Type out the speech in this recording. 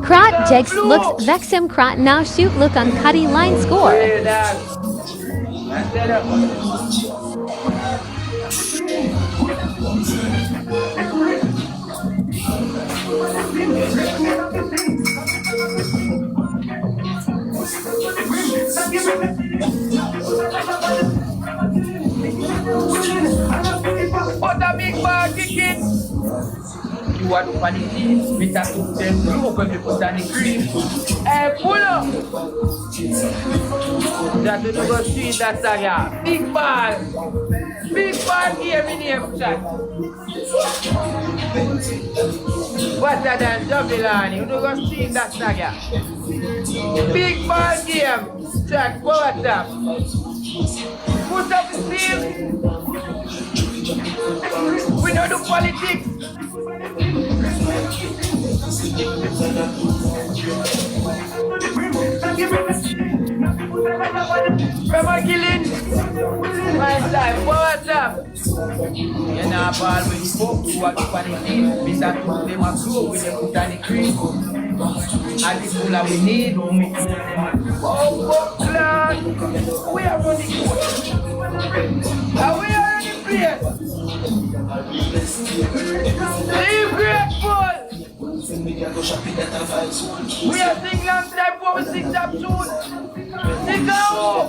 Chraat Jake looks vex him. Chraat now shoot look on cutty line score. What a big ball kick it! You want to panic with that to them blue when you put on the cream. Hey, pull up! That you go see that saga. Big ball! Big ball game in here, chat. What's that than Javilani? You go see that saga. Big ball game! Chat, what's up? Put up the team! We don't do politics! Remember killing? My time, what's up? You're not ball when you spoke to what you want to see. Mr. Two, them are slow with them put on the cream. And this all we need. Oh, class! We are running court. And we are running place. Leave grateful! We are singing long time before we sing that tune. Sing out!